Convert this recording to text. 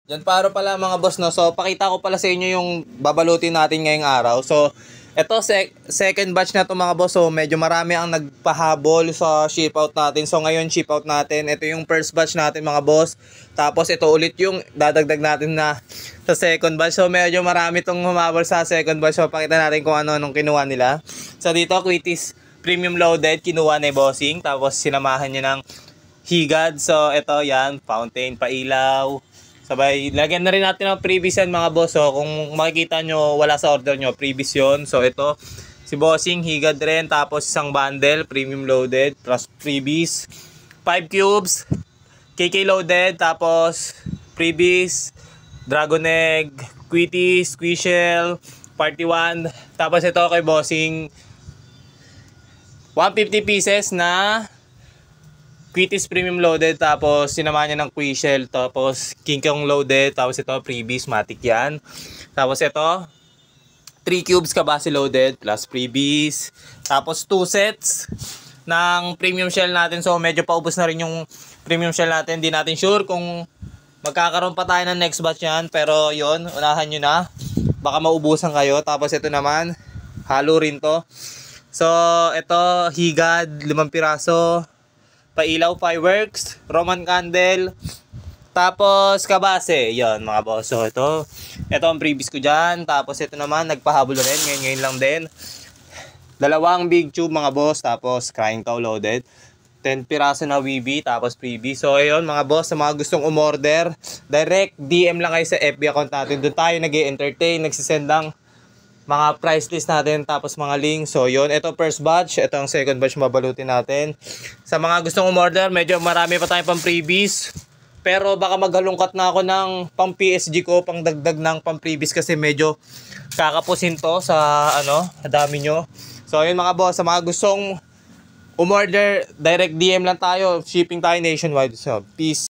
Yan paro pala mga boss, no. So pakita ko pala sa inyo yung babalutin natin ngayong araw. So ito second batch na to mga boss. So medyo marami ang nagpahabol sa ship out natin. So ngayon ship out natin. Ito yung first batch natin mga boss. Tapos ito ulit yung dadagdag natin na sa second batch. So medyo marami tong humabol sa second batch. So pakita natin kung ano nung kinuha nila. So dito Quitis premium loaded kinuha ni bossing. Tapos sinamahan niya ng higad. So ito yan, fountain, pailaw. Sabay, lagyan na rin natin ng previous yan mga boss. So, kung makikita nyo, wala sa order nyo, previous yun. So, ito, si bossing, higad rin. Tapos, isang bundle, premium loaded, plus freebies. 5 cubes, KK loaded. Tapos, freebies, dragon egg, quitty, squishell, party 1. Tapos, ito kay bossing, 150 pieces na Quitis premium loaded, tapos sinamahan niya ng Quishell, tapos King Kong loaded, tapos ito freebies, matic yan. Tapos ito 3 cubes kabase loaded plus freebies. Tapos 2 sets ng premium shell natin. So medyo paubos na rin yung premium shell natin. Hindi natin sure kung magkakaroon pa tayo ng next batch yan, pero yon, unahan nyo na, baka maubusan kayo. Tapos ito naman, halo rin to. So ito higad 5 piraso, pailaw, fireworks, Roman candle, tapos kabase. Yon mga boss. So ito ang previous ko dyan. Tapos ito naman nagpahabol rin, ngayon lang din. 2 big tube mga boss. Tapos crying cow loaded, 10 piraso na WB, tapos freebie. So ayun mga boss, sa mga gustong umorder, direct DM lang kayo sa FB account natin. Doon tayo nag-i-entertain, nagsisend ng mga price list natin, tapos mga links. So yun, ito first batch, ito ang second batch mabalutin natin. Sa mga gustong umorder, medyo marami pa tayong pang freebies, pero baka maghalungkat na ako ng pang PSG ko, pang dagdag ng pang freebies, kasi medyo kakapusin to sa dami nyo. So yun mga boss, sa mga gustong umorder, direct DM lang tayo, shipping tayo nationwide. So peace.